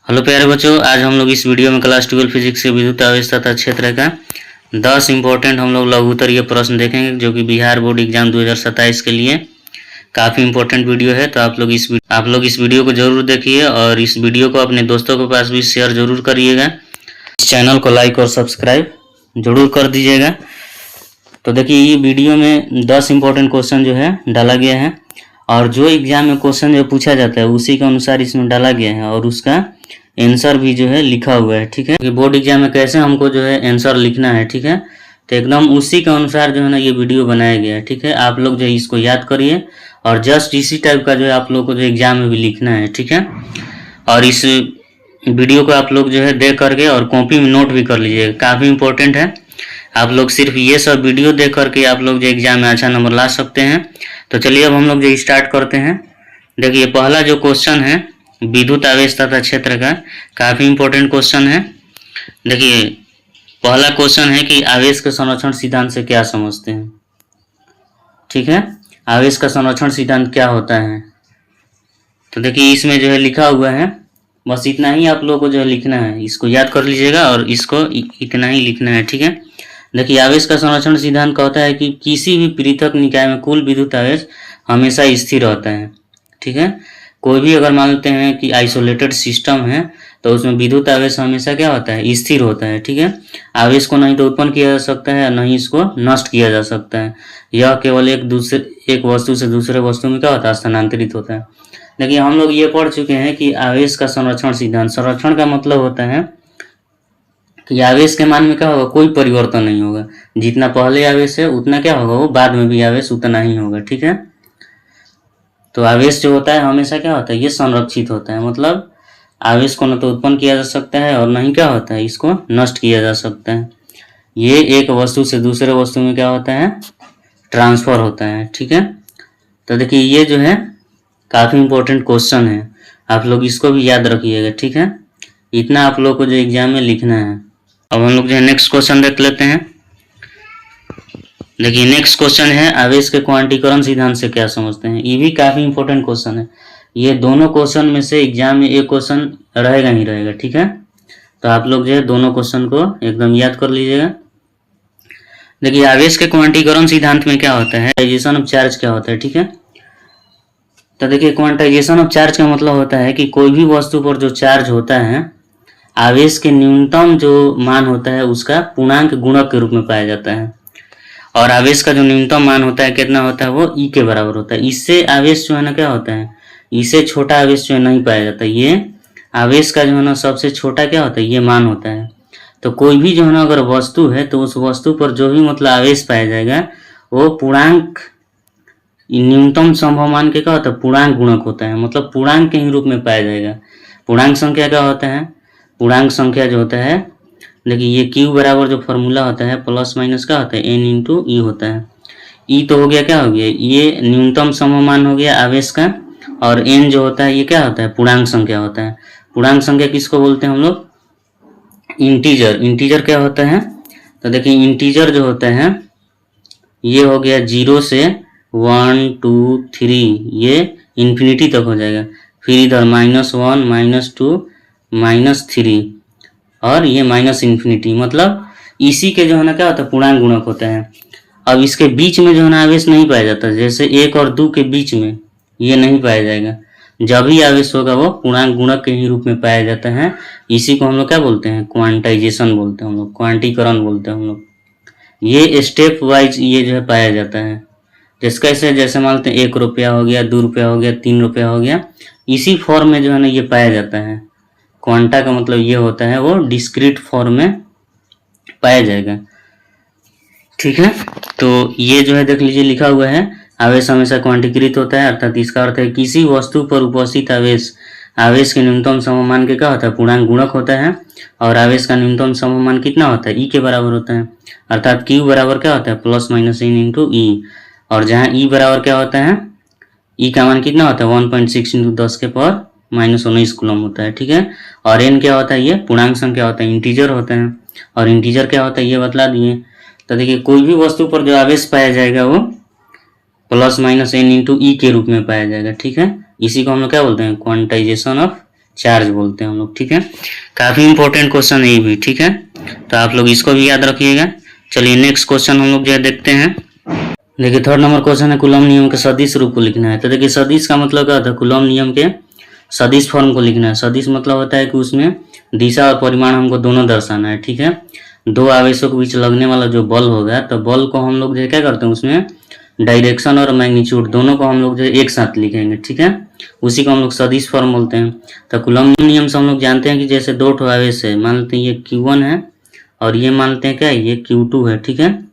Hello प्यारे बच्चों, आज हम लोग इस वीडियो में क्लास 12 फिजिक्स के विद्युत आवेश तथा क्षेत्र का 10 इंपॉर्टेंट हम लोग लघु उत्तरीय प्रश्न देखेंगे जो कि बिहार बोर्ड एग्जाम 2027 के लिए काफ़ी इंपॉर्टेंट वीडियो है। तो आप लोग इस वीडियो को जरूर देखिए और इस वीडियो को अपने दोस्तों के पास भी शेयर जरूर करिएगा। इस चैनल को लाइक और सब्सक्राइब जरूर कर दीजिएगा। तो देखिए, ये वीडियो में 10 इंपॉर्टेंट क्वेश्चन जो है डाला गया है और जो एग्जाम में क्वेश्चन जो पूछा जाता है उसी के अनुसार इसमें डाला गया है और उसका आंसर भी जो है लिखा हुआ है। ठीक है, कि बोर्ड एग्जाम में कैसे हमको जो है आंसर लिखना है। ठीक है, तो एकदम उसी के अनुसार जो है ना ये वीडियो बनाया गया है। ठीक है, आप लोग जो है इसको याद करिए और जस्ट इसी टाइप का जो है आप लोग को जो एग्जाम में भी लिखना है। ठीक है, और इस वीडियो को आप लोग जो है देख करके और कॉपी में नोट भी कर लीजिएगा, काफ़ी इंपॉर्टेंट है। आप लोग सिर्फ ये सब वीडियो देख करके आप लोग जो एग्जाम में अच्छा नंबर ला सकते हैं। तो चलिए अब हम लोग जो स्टार्ट करते हैं। देखिए, पहला जो क्वेश्चन है विद्युत आवेश तथा क्षेत्र का, काफ़ी इंपॉर्टेंट क्वेश्चन है। देखिए, पहला क्वेश्चन है कि आवेश के संरक्षण सिद्धांत से क्या समझते हैं। ठीक है, आवेश का संरक्षण सिद्धांत क्या होता है। तो देखिए, इसमें जो है लिखा हुआ है, बस इतना ही आप लोगों को जो है लिखना है, इसको याद कर लीजिएगा और इसको इतना ही लिखना है। ठीक है, देखिए, आवेश का संरक्षण सिद्धांत कहता है कि किसी भी पृथक निकाय में कुल विद्युत आवेश हमेशा स्थिर रहता है। ठीक है, कोई भी अगर मान लेते हैं कि आइसोलेटेड सिस्टम है तो उसमें विद्युत आवेश हमेशा क्या होता है, स्थिर होता है। ठीक है, आवेश को नहीं तो उत्पन्न किया जा सकता है, नहीं इसको नष्ट किया जा सकता है। यह केवल एक वस्तु से दूसरे वस्तु में क्या होता है, स्थानांतरित होता है। देखिए, हम लोग ये पढ़ चुके हैं कि आवेश का संरक्षण सिद्धांत, संरक्षण का मतलब होता है कि आवेश के मान में क्या होगा, कोई परिवर्तन नहीं होगा। जितना पहले आवेश है उतना क्या होगा, वो बाद में भी आवेश उतना ही होगा। ठीक है, तो आवेश जो होता है हमेशा क्या होता है, ये संरक्षित होता है। मतलब आवेश को न तो उत्पन्न किया जा सकता है और नहीं क्या होता है, इसको नष्ट किया जा सकता है। ये एक वस्तु से दूसरे वस्तु में क्या होता है, ट्रांसफर होता है। ठीक है, तो देखिए, ये जो है काफ़ी इंपॉर्टेंट क्वेश्चन है, आप लोग इसको भी याद रखिएगा। ठीक है, इतना आप लोग को जो एग्जाम में लिखना है। अब हम लोग जो है नेक्स्ट क्वेश्चन देख लेते हैं। देखिए, नेक्स्ट क्वेश्चन है आवेश के क्वांटीकरण सिद्धांत से क्या समझते हैं। ये भी काफ़ी इंपॉर्टेंट क्वेश्चन है। ये दोनों क्वेश्चन में से एग्जाम में एक क्वेश्चन रहेगा ही रहेगा। ठीक है, तो आप लोग जो है दोनों क्वेश्चन को एकदम याद कर लीजिएगा। देखिए, आवेश के क्वांटीकरण सिद्धांत में क्या होता है, क्वांटाइजेशन ऑफ चार्ज क्या होता है। ठीक है, तो देखिए, क्वांटाइजेशन ऑफ चार्ज का मतलब होता है कि कोई भी वस्तु पर जो चार्ज होता है, आवेश के न्यूनतम जो मान होता है उसका पूर्णांक गुणक के रूप में पाया जाता है। और आवेश का जो न्यूनतम मान होता है कितना होता है, वो ई के बराबर होता है। इससे आवेश जो है ना क्या होता है, इससे छोटा आवेश जो है नहीं पाया जाता। ये आवेश का जो है ना सबसे छोटा क्या होता है, ये मान होता है। तो कोई भी जो है ना अगर वस्तु है तो उस वस्तु पर जो भी मतलब आवेश पाया जाएगा वो पूर्णांक, न्यूनतम संभव मान के क्या होता है, पूर्णांक गुणक होता है। मतलब पूर्णांक के ही रूप में पाया जाएगा। पूर्णांक संख्या क्या होता है, पूर्णांक संख्या जो होता है, देखिए, ये Q बराबर जो फॉर्मूला होता है प्लस माइनस क्या होता है, N इंटू ई होता है। E तो हो गया, क्या हो गया, ये न्यूनतम सममान हो गया आवेश का, और N जो होता है ये क्या होता है, पूर्णांक संख्या होता है। पूर्णांक संख्या किसको बोलते हैं हम लोग, इंटीजर। इंटीजर क्या होता है, तो देखिए, इंटीजर जो होता है ये हो गया 0 से 1 2 3, ये इन्फिनिटी तक हो जाएगा। फिर इधर -1 -2 -3 और ये माइनस इन्फिनिटी। मतलब इसी के जो है ना क्या होता है, पूर्णांक गुणक होता है। अब इसके बीच में जो है ना आवेश नहीं पाया जाता, जैसे 1 और 2 के बीच में ये नहीं पाया जाएगा। जब भी आवेश होगा वो पूर्णांक गुणक के ही रूप में पाया जाता है। इसी को हम लोग क्या बोलते हैं, क्वांटाइजेशन बोलते हैं हम लोग, क्वांटीकरण बोलते हैं हम लोग। ये स्टेप वाइज ये जो है पाया जाता है। जैसे मानते हैं 1 रुपया हो गया, 2 रुपया हो गया, 3 रुपया हो गया, इसी फॉर्म में जो है ना ये पाया जाता है। क्वांटा का मतलब ये होता है वो डिस्क्रीट फॉर्म में पाया जाएगा। ठीक है, तो ये जो है देख लीजिए लिखा हुआ है, आवेश हमेशा क्वांटीकृत होता है, अर्थात इसका अर्थ है किसी वस्तु पर उपस्थित आवेश के न्यूनतम सममान के क्या होता है, पूर्णांक गुणक होता है। और आवेश का न्यूनतम सममान कितना होता है, ई के बराबर होता है। अर्थात Q बराबर क्या होता है, प्लस माइनस N इंटू ई। और जहाँ ई बराबर क्या होता है, ई का मान कितना होता है, 1.6 इंटू 10 के पावर -19 कूलम होता है। ठीक है, और N क्या होता है, ये पूर्णांक संख्या होता है, इंटीजर होता है। और इंटीजर क्या होता है ये बतला दिए। तो देखिए, कोई भी वस्तु पर जो आवेश पाया जाएगा वो प्लस माइनस N इंटू ई के रूप में पाया जाएगा। ठीक है, इसी को हम लोग क्या बोलते हैं, क्वांटाइजेशन ऑफ चार्ज बोलते हैं हम लोग, ठीक है। काफी इंपॉर्टेंट क्वेश्चन है ये भी, ठीक है, तो आप लोग इसको भी याद रखिएगा। चलिए नेक्स्ट क्वेश्चन हम लोग जो है देखते हैं। देखिए थर्ड नंबर क्वेश्चन है, कूलम्ब नियम के सदिश रूप को लिखना है। तो देखिए सदिश का मतलब क्या होता है, कूलम्ब नियम के सदिश फॉर्म को लिखना है। सदिश मतलब होता है कि उसमें दिशा और परिमाण हमको दोनों दर्शाना है, ठीक है। दो आवेशों के बीच लगने वाला जो बल होगा, तो बल को हम लोग जो क्या करते हैं, उसमें डायरेक्शन और मैग्नीट्यूड दोनों को हम लोग जो एक साथ लिखेंगे, ठीक है। उसी को हम लोग सदिश फॉर्म बोलते हैं। तो कूलम्ब नियम से हम लोग जानते हैं कि जैसे दो ठो आवेश है, मान लेते हैं ये Q1 है और ये मान लेते हैं क्या, ये Q2 है, ठीक है।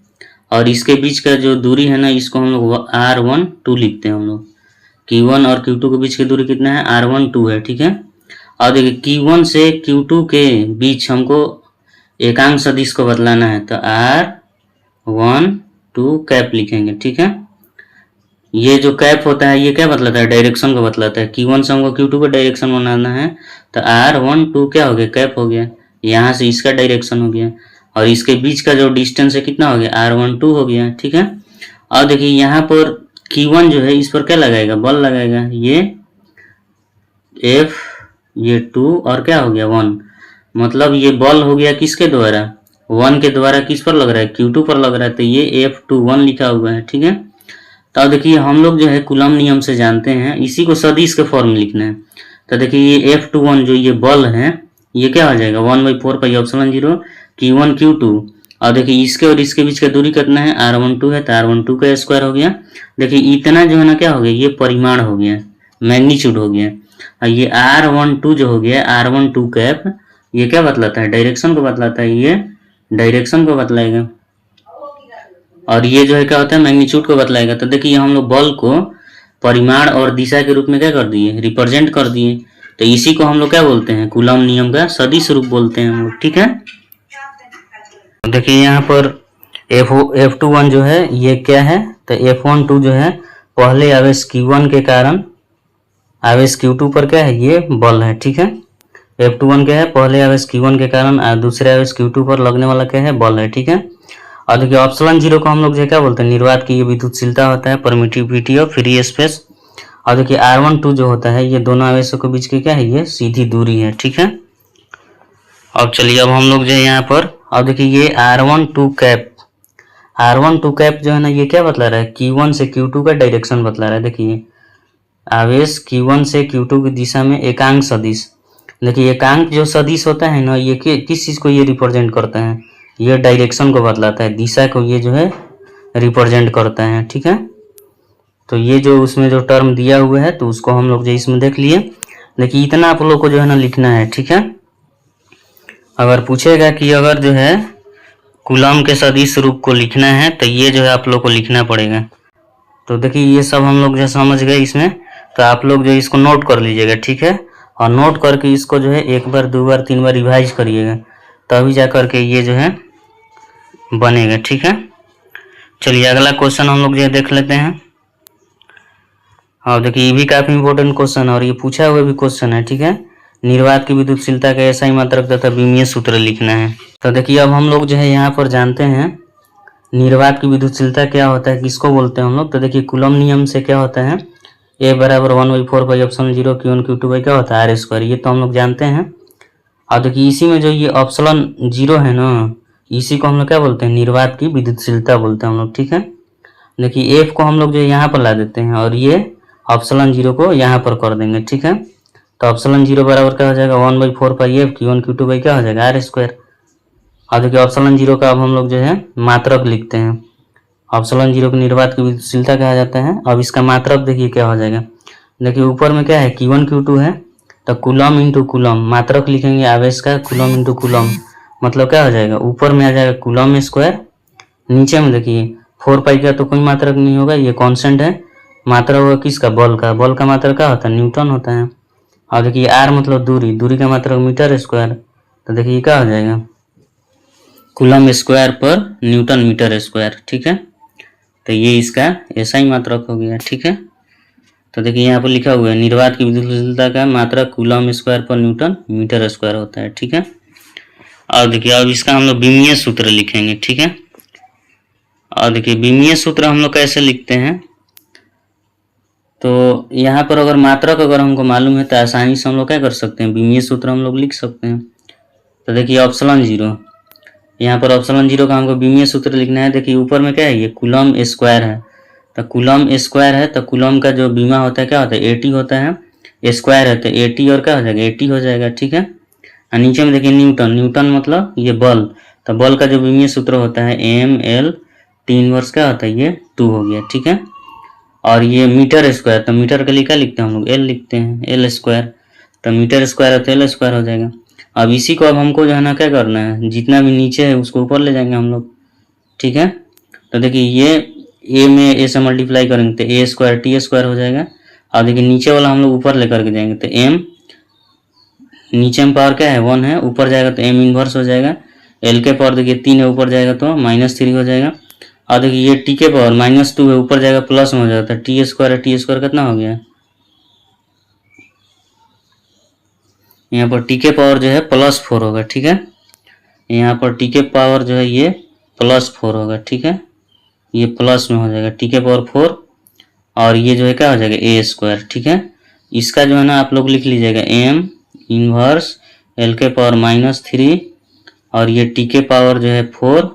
और इसके बीच का जो दूरी है ना, इसको हम लोग R12 लिखते हैं हम लोग। Q1 और Q2 के बीच की दूरी कितना है, R12 है, ठीक है। और देखिए Q1 से Q2 के बीच हमको एकांक सदिश को बतलाना है, तो R12 कैप लिखेंगे, ठीक है। ये जो कैप होता है ये क्या बतलाता है, डायरेक्शन को बतलाता है। Q1 से हमको Q2 का डायरेक्शन बनाना है, तो R12 क्या हो गया, कैप हो गया। यहाँ से इसका डायरेक्शन हो गया और इसके बीच का जो डिस्टेंस है कितना हो गया, R12 हो गया, ठीक है। और देखिए यहाँ पर Q1 जो है इस पर क्या लगाएगा, बल लगाएगा, ये F, ये 2 और क्या हो गया 1, मतलब ये बल हो गया किसके द्वारा, 1 के द्वारा किस पर लग रहा है, Q2 पर लग रहा है, तो ये F21 लिखा हुआ है, ठीक है। तो देखिए हम लोग जो है कूलम्ब नियम से जानते हैं, इसी को सदिश के फॉर्म में लिखना है। तो देखिए ये F21 जो ये बल है, ये क्या हो जाएगा 1/4πε0 Q1 Q2। और देखिए इसके और इसके बीच का दूरी कितना है, R12 है, तो R12 का स्क्वायर हो गया। देखिए इतना जो है ना क्या हो गया, ये परिमाण हो गया, मैग्नीट्यूड हो गया। और ये R12 जो हो गया, R12 कैप, ये क्या बतलाता है, डायरेक्शन को बतलाता है, ये डायरेक्शन को बतलाएगा। और ये जो है क्या होता है, मैग्नीट्यूड को बतलाएगा। तो देखिए हम लोग बल को परिमाण और दिशा के रूप में क्या कर दिए, रिप्रेजेंट कर दिए। तो इसी को हम लोग क्या बोलते हैं, कूलम्ब नियम का सदिश रूप बोलते हैं हम लोग, ठीक है। देखिए यहाँ पर F21 जो है ये क्या है, तो F12 जो है पहले आवेश Q1 के कारण आवेश Q2 पर क्या है, ये बल है, ठीक है। F21 क्या है, पहले आवेश Q1 के कारण दूसरे आवेश Q2 पर लगने वाला क्या है, बल है, ठीक है। और देखिए ऑप्शन 0 को हम लोग जो क्या बोलते हैं, निर्वात की ये विद्युतशीलता होता है, परमिटिविटी ऑफ फ्री स्पेस। और देखिए R12 जो होता है, ये दोनों आवेशों के बीच की क्या है, ये सीधी दूरी है, ठीक है। अब चलिए अब हम लोग जो है यहाँ पर, अब देखिए ये R12 कैप जो है ना, ये क्या बतला रहा है, Q1 से Q2 का डायरेक्शन बतला रहा है। देखिए आवेश Q1 से Q2 की दिशा में एकांक सदिश। देखिए एकांक जो सदिश होता है ना, ये किस चीज को ये रिप्रेजेंट करता है, ये डायरेक्शन को बतलाता है, दिशा को ये जो है रिप्रेजेंट करता है, ठीक है। तो ये जो उसमें जो टर्म दिया हुआ है, तो उसको हम लोग जो इसमें देख लिए। देखिए इतना आप लोग को जो है ना लिखना है, ठीक है। अगर पूछेगा कि अगर जो है कूलम्ब के सदिश रूप को लिखना है, तो ये जो है आप लोग को लिखना पड़ेगा। तो देखिए ये सब हम लोग जो समझ गए इसमें, तो आप लोग जो इसको नोट कर लीजिएगा, ठीक है। और नोट करके इसको जो है 1 बार 2 बार 3 बार रिवाइज करिएगा, तभी जा करके ये जो है बनेगा, ठीक है। चलिए अगला क्वेश्चन हम लोग जो देख लेते हैं। और देखिए ये भी काफी इंपॉर्टेंट क्वेश्चन है और ये पूछा हुआ भी क्वेश्चन है, ठीक है। निर्वात की विद्युतशीलता का SI मात्रक तथा विमीय सूत्र लिखना है। तो देखिए अब हम लोग जो है यहाँ पर जानते हैं निर्वात की विद्युतशीलता क्या होता है, किसको बोलते हैं हम लोग। तो देखिए कूलम्ब नियम से क्या होता है, A बराबर 1/4πε0 Q1 Q2 क्या होता है, R², ये तो हम लोग जानते हैं। और देखिए इसी में जो ये ऑप्शन 0 है ना, इसी को हम लोग क्या बोलते हैं, निर्वात की विद्युतशीलता बोलते हैं हम लोग, ठीक है। देखिए F को हम लोग जो यहाँ पर ला देते हैं और ये ऑप्शन 0 को यहाँ पर कर देंगे, ठीक है। तो ऑप्शन 0 बराबर क्या हो जाएगा, 1/4πf Q1 Q2 क्या हो जाएगा, R²। और देखिए ऑप्शन 0 का अब हम लोग जो है मात्रक लिखते हैं। ऑप्शन 0 को निर्वात की विद्युतशीलता कहा जाता है। अब इसका मात्रक देखिए क्या हो जाएगा, देखिए ऊपर में क्या है, Q1 Q2 है, तो कूलम्ब इंटू कूलम्ब, मात्रक लिखेंगे आवेश का, कूलम्ब इंटू कूलम्ब, मतलब क्या हो जाएगा, ऊपर में आ जाएगा कूलम्ब स्क्वायर, नीचे में देखिए 4π का तो कोई मात्रक नहीं होगा, ये कांस्टेंट है, मात्रा होगा किसका, बल का। बल का मात्रक क्या होता है, न्यूटन होता है। और देखिए R मतलब दूरी, दूरी का मात्रक मीटर स्क्वायर, तो देखिए क्या हो जाएगा, कूलम्ब स्क्वायर पर न्यूटन मीटर स्क्वायर, ठीक है। तो ये इसका SI मात्रक हो गया, ठीक है। तो देखिए यहाँ पर लिखा हुआ है निर्वात की विद्युतशीलता का मात्रक कूलम्ब स्क्वायर पर न्यूटन मीटर स्क्वायर होता है, ठीक है। और देखिए अब इसका हम लोग विमीय सूत्र लिखेंगे, ठीक है। और देखिए विमीय सूत्र हम लोग कैसे लिखते हैं, तो यहाँ पर अगर मात्रक अगर हमको मालूम है तो आसानी से हम लोग क्या कर सकते हैं, विमीय सूत्र हम लोग लिख सकते हैं। तो देखिए ऑप्शन 0, यहाँ पर ऑप्शन 0 का हमको विमीय सूत्र लिखना है। देखिए ऊपर में क्या है, ये कूलम स्क्वायर है, तो कूलम स्क्वायर है तो कूलम का जो बीमा होता है क्या होता है, 80 होता है। स्क्वायर है तो 80 और क्या हो जाएगा, 80 हो जाएगा, ठीक है। और नीचे में देखिए न्यूटन, न्यूटन मतलब ये बल, तो बल का जो विमीय सूत्र होता है ml T इनवर्स क्या होता है, ये 2 हो गया, ठीक है। और ये मीटर स्क्वायर, तो मीटर के लिए क्या लिखते हैं हम लोग, L लिखते हैं, L स्क्वायर, तो मीटर स्क्वायर है तो L स्क्वायर हो जाएगा। अब इसी को अब हमको जो है ना क्या करना है, जितना भी नीचे है उसको ऊपर ले जाएंगे हम लोग, ठीक है। तो देखिए ये a में a से मल्टीप्लाई करेंगे तो a स्क्वायर T स्क्वायर हो जाएगा। और देखिए नीचे वाला हम लोग ऊपर लेकर के जाएंगे तो m, नीचे में पावर क्या है 1 है, ऊपर जाएगा तो m इनवर्स हो जाएगा। l के पावर देखिए 3 है, ऊपर जाएगा तो -3 हो जाएगा। और देखिए ये t के पावर -2 है, ऊपर जाएगा प्लस में हो जाएगा, तो टी स्क्वायर है, टी स्क्वायर कितना हो गया, यहाँ पर t के पावर जो है +4 होगा, ठीक है। यहाँ पर t के पावर जो है ये +4 होगा, ठीक है, ये प्लस में हो जाएगा, t के पावर 4, और ये जो है क्या हो जाएगा a स्क्वायर, ठीक है। इसका जो है ना आप लोग लिख लीजिएगा m इनवर्स l के पावर -3, और ये t के पावर जो है 4,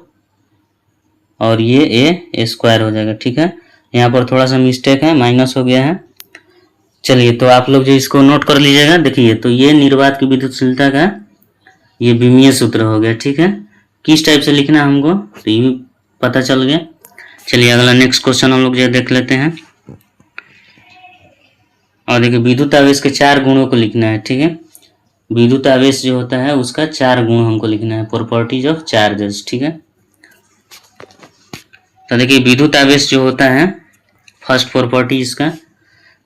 और ये a स्क्वायर हो जाएगा, ठीक है। यहाँ पर थोड़ा सा मिस्टेक है, माइनस हो गया है। चलिए तो आप लोग जो इसको नोट कर लीजिएगा। देखिए तो ये निर्वात की विद्युतशीलता का ये विमीय सूत्र हो गया, ठीक है। किस टाइप से लिखना है हमको तो ये भी पता चल गया। चलिए अगला नेक्स्ट क्वेश्चन हम लोग जो देख लेते हैं। और देखिए विद्युत आवेश के 4 गुणों को लिखना है, ठीक है। विद्युत आवेश जो होता है उसका 4 गुण हमको लिखना है, प्रॉपर्टीज ऑफ चार्जेस, ठीक है। तो देखिए विद्युत आवेश जो होता है, फर्स्ट प्रॉपर्टी इसका,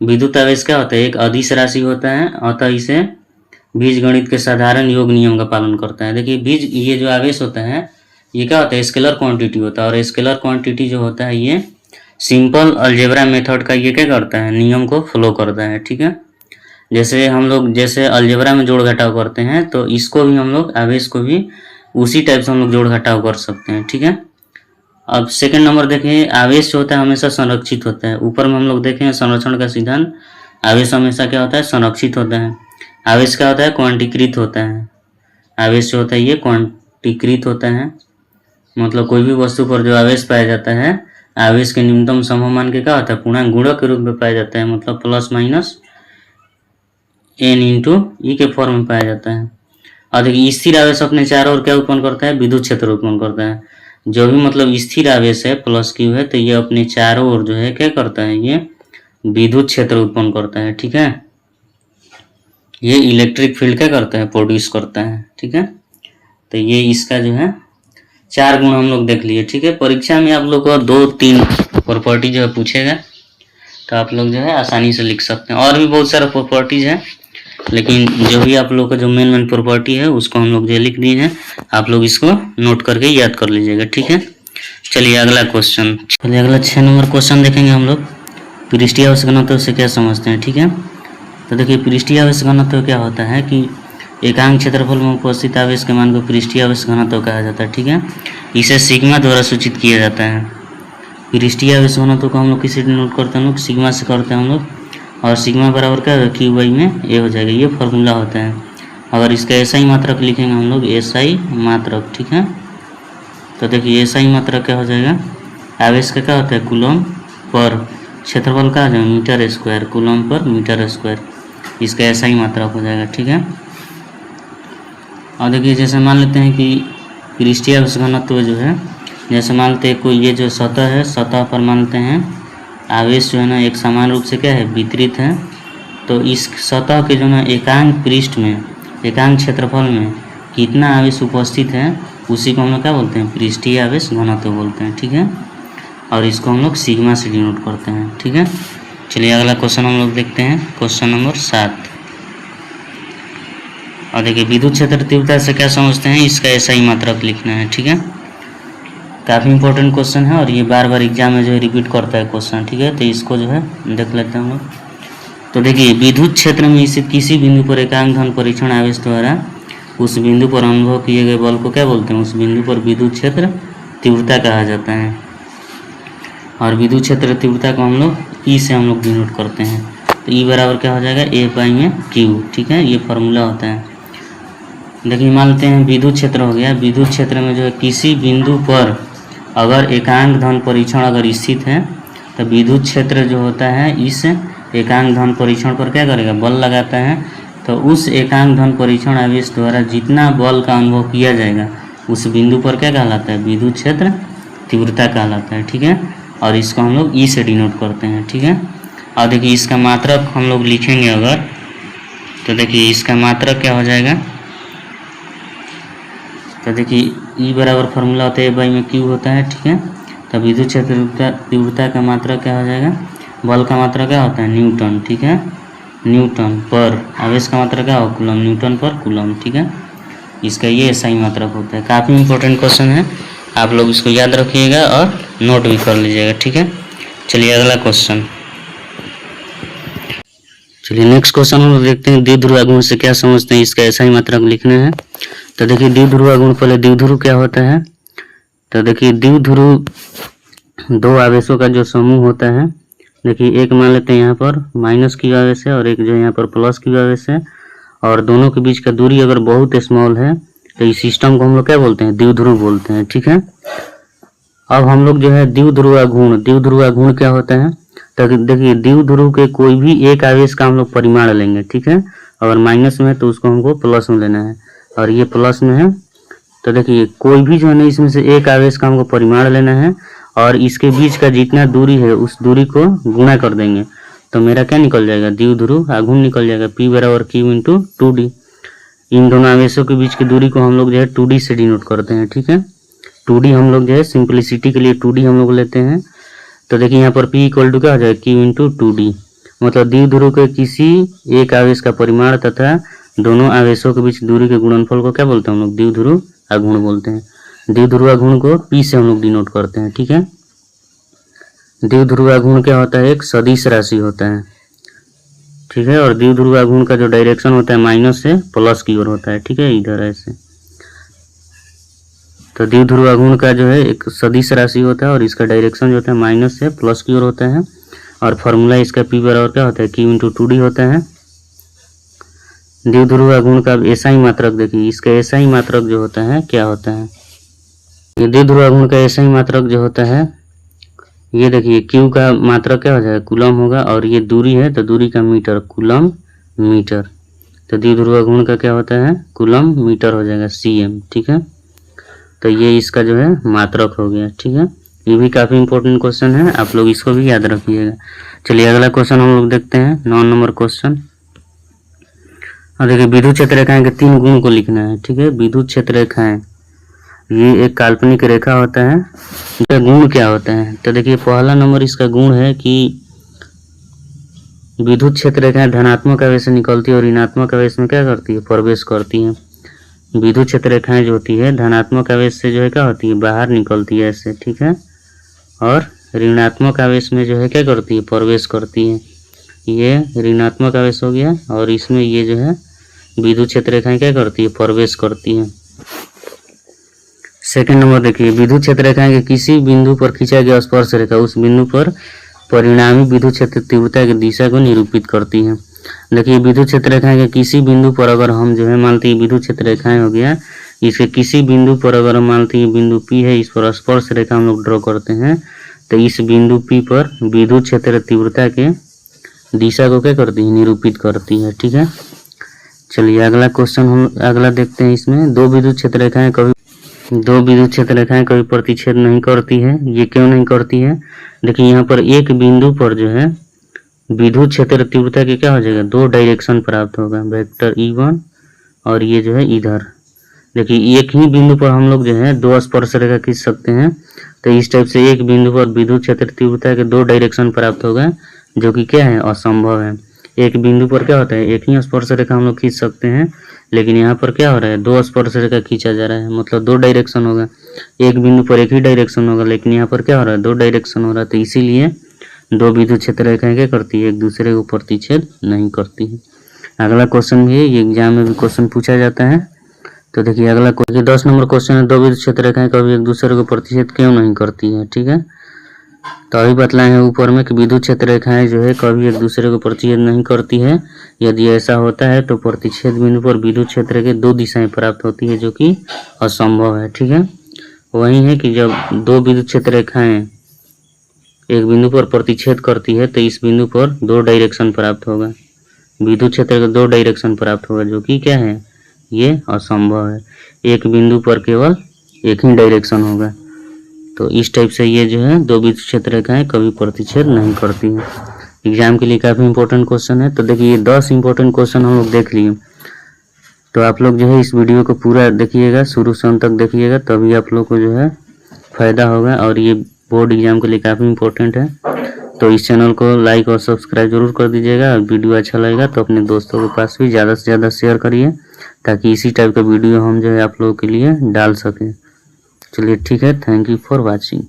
विद्युत आवेश क्या होता है, एक अदिश राशि होता है, अतः इसे बीजगणित के साधारण योग नियम का पालन करता है। देखिए बीज, ये जो आवेश होता है ये क्या होता है, स्केलर क्वांटिटी होता है, और स्केलर क्वांटिटी जो होता है ये सिंपल अलजेब्रा मेथड का ये क्या करता है, नियम को फॉलो करता है, ठीक है। जैसे हम लोग जैसे अलजेब्रा में जोड़ घटाव करते हैं, तो इसको भी हम लोग आवेश को भी उसी टाइप से हम लोग जोड़ घटाव कर सकते हैं, ठीक है। अब सेकंड नंबर देखें, आवेश जो होता है हमेशा संरक्षित होता है। ऊपर में हम लोग देखें संरक्षण का सिद्धांत, आवेश हमेशा क्या होता है, संरक्षित होता है। आवेश क्या होता है, क्वांटीकृत होता है। आवेश जो होता है ये क्वांटीकृत होता है, मतलब कोई भी वस्तु पर जो आवेश पाया जाता है, आवेश के न्यूनतम सममान के क्या होता है, पूर्णांक गुणक के रूप में पाया जाता है, मतलब प्लस माइनस n इंटू ई के फॉर्म में पाया जाता है। और देखिए स्थिर आवेश अपने चारों ओर क्या उत्पन्न करता है, विद्युत क्षेत्र उत्पन्न करता है। जो भी मतलब स्थिर आवेश है प्लस क्यू है, तो ये अपने चारों ओर जो है क्या करता है, ये विद्युत क्षेत्र उत्पन्न करता है, ठीक है। ये इलेक्ट्रिक फील्ड क्या करता है, प्रोड्यूस करता है, ठीक है। तो ये इसका जो है 4 गुण हम लोग देख लिए, ठीक है। परीक्षा में आप लोग को 2-3 प्रॉपर्टी जो है पूछेगा, तो आप लोग जो है आसानी से लिख सकते हैं। और भी बहुत सारा प्रॉपर्टीज है, लेकिन जो भी आप लोग का जो मेन प्रॉपर्टी है उसको हम लोग जो लिख दिए हैं, आप लोग इसको नोट करके याद कर लीजिएगा, ठीक है। चलिए अगला क्वेश्चन, चलिए अगला 6 नंबर क्वेश्चन देखेंगे हम लोग। पृष्ठीय आवेश घनत्व से क्या समझते हैं, ठीक है। तो देखिए पृष्ठीय आवेश घनत्व क्या होता है कि एकांक क्षेत्रफल में उपस्थित आवेश के मान को पृष्ठीय आवेश घनत्व कहा जाता है, ठीक है। इसे सिग्मा द्वारा सूचित किया जाता है। पृष्ठीय आवेश घनत्व को हम लोग किसी नोट करते हैं, हम लोग सिग्मा से करते हैं हम लोग, और सिग्मा बराबर क्या होगा, क्यू वाई में ए हो जाएगा, ये फार्मूला होता है। अगर इसका एसआई मात्रक लिखेंगे हम लोग, एसआई मात्रक, ठीक है। तो देखिए एसआई मात्रक क्या हो जाएगा, आवेश का क्या होता है, कूलम पर क्षेत्रफल का हो जाएगा मीटर स्क्वायर, कूलम पर मीटर स्क्वायर, इसका एसआई मात्रक हो जाएगा, ठीक है। और देखिए जैसे मान लेते हैं कि पृष्ठीय आवेश घनत्व जो है, जैसे मान लेते हैं कोई ये जो सतह है, सतह पर मान लेते हैं आवेश जो है ना एक समान रूप से क्या है, वितरित है। तो इस सतह के जो ना एकांक पृष्ठ में, एकांक क्षेत्रफल में कितना आवेश उपस्थित है, उसी को हम लोग क्या बोलते हैं, पृष्ठीय आवेश घनत्व बोलते हैं, ठीक है। और इसको हम लोग सिग्मा से डिनोट करते हैं, ठीक है। चलिए अगला क्वेश्चन हम लोग देखते हैं, क्वेश्चन नंबर 7। और देखिए विद्युत क्षेत्र तीव्रता से क्या समझते हैं, इसका एसआई मात्रक लिखना है, ठीक है। काफ़ी इंपॉर्टेंट क्वेश्चन है, और ये बार बार एग्जाम में जो है रिपीट करता है क्वेश्चन, ठीक है। तो इसको जो है देख लेते हैं हम लोग। तो देखिए विद्युत क्षेत्र में स्थित किसी बिंदु पर एकांक धन परीक्षण आवेश द्वारा उस बिंदु पर अनुभव किए गए बल को क्या बोलते हैं, उस बिंदु पर विद्युत क्षेत्र तीव्रता कहा जाता है। और विद्युत क्षेत्र तीव्रता को हम लोग ई से हम लोग डिनोट करते हैं। तो ई बराबर क्या हो जाएगा, ए पाई में क्यू। ठीक है, ये फार्मूला होता है। देखिए मान लेते हैं विद्युत क्षेत्र हो गया। विद्युत क्षेत्र में जो है किसी बिंदु पर अगर एकांक धन परीक्षण अगर स्थित है तो विद्युत क्षेत्र जो होता है इस एकांक धन परीक्षण पर क्या करेगा, बल लगाता है। तो उस एकांक धन परीक्षण आवेश द्वारा जितना बल का अनुभव किया जाएगा उस बिंदु पर क्या कहलाता है, विद्युत क्षेत्र तीव्रता कहलाता है। ठीक है, और इसको हम लोग ई से डिनोट करते हैं। ठीक है, और देखिए इसका मात्रक हम लोग लिखेंगे अगर, तो देखिए इसका मात्रक क्या हो जाएगा, तो देखिए ई बराबर फार्मूला होता है ए बाई में क्यू होता है। ठीक है, तो विद्युत क्षेत्र तीव्रता का मात्रा क्या हो जाएगा, बल का मात्रा क्या होता है, न्यूटन। ठीक है, न्यूटन पर आवेश का मात्रा क्या होगा, कूलम, न्यूटन पर कूलम। ठीक है, इसका ये SI मात्रक होता है। काफ़ी इंपॉर्टेंट क्वेश्चन है, आप लोग इसको याद रखिएगा और नोट भी कर लीजिएगा। ठीक है, चलिए अगला क्वेश्चन। चलिए नेक्स्ट क्वेश्चन हम लोग देखते हैं, द्विध्रुव आघूर्ण से क्या समझते हैं, इसका SI मात्रक लिखना है। तो देखिए द्विध्रुव आघूर्ण, पहले द्विध्रुव क्या होता है। तो देखिए द्विध्रुव दो आवेशों का जो समूह होता है। देखिए एक मान लेते हैं यहाँ पर माइनस क्यू आवेश है और एक जो यहाँ पर प्लस क्यू आवेश है, और दोनों के बीच का दूरी अगर बहुत स्मॉल है तो इस सिस्टम को हम लोग क्या बोलते हैं, द्विध्रुव बोलते हैं। ठीक है, अब हम लोग जो है द्विध्रुव आघूर्ण क्या होता है। तो देखिए द्विध्रुव के कोई भी एक आवेश का हम लोग परिमाण लेंगे। ठीक है, अगर माइनस में है तो उसको हमको प्लस में लेना है, और ये प्लस में है। तो देखिए कोई भी जो है ना इसमें से एक आवेश का हमको परिमाण लेना है और इसके बीच का जितना दूरी है उस दूरी को गुणा कर देंगे तो मेरा क्या निकल जाएगा, द्विध्रुव आघूर्ण निकल जाएगा। P बराबर Q इंटू 2D। इन दोनों आवेशों के बीच की दूरी को हम लोग जो है 2D से डिनोट करते हैं। ठीक है, 2D हम लोग जो है सिंप्लिसिटी के लिए 2D हम लोग लेते हैं। तो देखिए यहाँ पर P इक्वल टू क्या हो जाएगा, Q इंटू 2D। मतलब द्विध्रुव के किसी एक आवेश का परिमाण तथा दोनों आवेशों के बीच दूरी के गुणनफल को क्या बोलते हैं हम लोग, द्विध्रुव आघूर्ण बोलते हैं। द्विध्रुव आघूर्ण को P से हम लोग डिनोट करते हैं। ठीक है, द्विध्रुव आघूर्ण क्या होता है, एक सदिश राशि होता है। ठीक है, और द्विध्रुव आघूर्ण का जो डायरेक्शन होता है माइनस से प्लस की ओर होता है। ठीक है, इधर ऐसे। तो द्विध्रुव आघूर्ण का जो है एक सदिश राशि होता है और इसका डायरेक्शन जो होता है माइनस से प्लस की ओर होता है, और फॉर्मूला इसका P बराबर क्या होता है, Q इंटू 2D होता है। द्विध्रुव आघूर्ण का SI मात्रक देखिए, इसका SI मात्रक जो होता है क्या होता है, ये द्विध्रुव आघूर्ण का SI मात्रक जो होता है, ये देखिए Q का मात्रक क्या हो जाएगा, कूलम होगा, और ये दूरी है तो दूरी का मीटर, कूलम मीटर। तो द्विध्रुव आघूर्ण का क्या होता है, कूलम मीटर हो जाएगा, CM। ठीक है, तो ये इसका जो है मात्रक हो गया। ठीक है, ये भी काफ़ी इंपॉर्टेंट क्वेश्चन है, आप लोग इसको भी याद रखिएगा। चलिए अगला क्वेश्चन हम लोग देखते हैं, 9 नंबर क्वेश्चन। और देखिए विद्युत क्षेत्र रेखाएं के 3 गुण को लिखना है। ठीक है, विद्युत क्षेत्र रेखाएं ये एक काल्पनिक रेखा होता है, इसका गुण क्या होता है। तो देखिए पहला नंबर इसका गुण है कि विद्युत क्षेत्र रेखाएं धनात्मक आवेश से निकलती है और ऋणात्मक आवेश में क्या करती है, प्रवेश करती है। विद्युत क्षेत्र रेखाएं जो होती है धनात्मक आवेश से जो है क्या होती है, बाहर निकलती है ऐसे। ठीक है, और ऋणात्मक आवेश में जो है क्या करती है, प्रवेश करती है। ये ऋणात्मक आवेश हो गया, और इसमें ये जो है विद्युत क्षेत्र रेखाएं क्या करती है, प्रवेश करती है। सेकंड नंबर देखिए, विद्युत क्षेत्र रेखाएं के किसी बिंदु पर खींचा गया स्पर्श रेखा उस बिंदु पर परिणामी विद्युत क्षेत्र तीव्रता की दिशा को निरूपित करती है। देखिए विद्युत क्षेत्र रेखाएं के किसी बिंदु पर अगर हम जो है मानते हैं विद्युत क्षेत्र रेखाएं हो गया, इसके किसी बिंदु पर अगर हम मानते हैं बिंदु P है, इस पर स्पर्श रेखा हम लोग ड्रॉ करते हैं, तो इस बिंदु P पर विद्युत क्षेत्र तीव्रता के दिशा को क्या करती है, निरूपित करती है। ठीक है, चलिए अगला क्वेश्चन हम अगला देखते हैं। इसमें दो विद्युत क्षेत्र रेखाएं कभी प्रतिच्छेद नहीं करती है। ये क्यों नहीं करती है, देखिए यहाँ पर एक बिंदु पर जो है विद्युत क्षेत्र तीव्रता के क्या हो जाएगा, 2 डायरेक्शन प्राप्त होगा, वेक्टर E1 और ये जो है इधर। देखिए एक ही बिंदु पर हम लोग जो है 2 स्पर्श रेखा खींच सकते हैं, तो इस टाइप से एक बिंदु पर विद्युत क्षेत्र तीव्रता के 2 डायरेक्शन प्राप्त होगा, जो कि क्या है, असंभव है। एक बिंदु पर क्या होता है, एक ही स्पर्श रेखा हम लोग खींच सकते हैं, लेकिन यहाँ पर क्या हो रहा है, 2 स्पर्श रेखा खींचा जा रहा है, मतलब 2 डायरेक्शन होगा। एक बिंदु पर एक ही डायरेक्शन होगा, लेकिन यहाँ पर क्या हो रहा है, 2 डायरेक्शन हो रहा है। तो इसीलिए 2 विद्युत क्षेत्र रेखाएं क्या करती है, एक दूसरे को प्रतिच्छेद नहीं करती है। अगला क्वेश्चन भी ये एग्जाम में भी क्वेश्चन पूछा जाता है। तो देखिए अगला क्वेश्चन 10 नंबर क्वेश्चन है, 2 विद्युत क्षेत्र रेखाएं कभी एक दूसरे को प्रतिच्छेद क्यों नहीं करती है। ठीक है, तो अभी बतलाए हैं ऊपर में कि विद्युत क्षेत्र रेखाएं जो है कभी एक दूसरे को प्रतिच्छेद नहीं करती है। यदि ऐसा होता है तो प्रतिच्छेद बिंदु पर विद्युत क्षेत्र के दो दिशाएं प्राप्त होती है, जो कि असंभव है। ठीक है, वही है कि जब दो विद्युत क्षेत्र रेखाएं एक बिंदु पर प्रतिच्छेद करती है तो इस बिंदु पर दो डायरेक्शन प्राप्त होगा, विद्युत क्षेत्र का दो डायरेक्शन प्राप्त होगा, जो कि क्या है, ये असंभव है। एक बिंदु पर केवल एक ही डायरेक्शन होगा। तो इस टाइप से ये जो है दो विद्युत क्षेत्र रेखाएं कभी प्रतिच्छेद नहीं करती हैं। एग्जाम के लिए काफ़ी इंपॉर्टेंट क्वेश्चन है। तो देखिए 10 इंपॉर्टेंट क्वेश्चन हम लोग देख लिए। तो आप लोग जो है इस वीडियो को पूरा देखिएगा, शुरू से अंत तक देखिएगा, तभी आप लोग को जो है फ़ायदा होगा। और ये बोर्ड एग्जाम के लिए काफ़ी इंपॉर्टेंट है। तो इस चैनल को लाइक और सब्सक्राइब जरूर कर दीजिएगा। वीडियो अच्छा लगेगा तो अपने दोस्तों के पास भी ज़्यादा से ज़्यादा शेयर करिए, ताकि इसी टाइप का वीडियो हम जो है आप लोगों के लिए डाल सकें। चलिए ठीक है, थैंक यू फॉर वॉचिंग।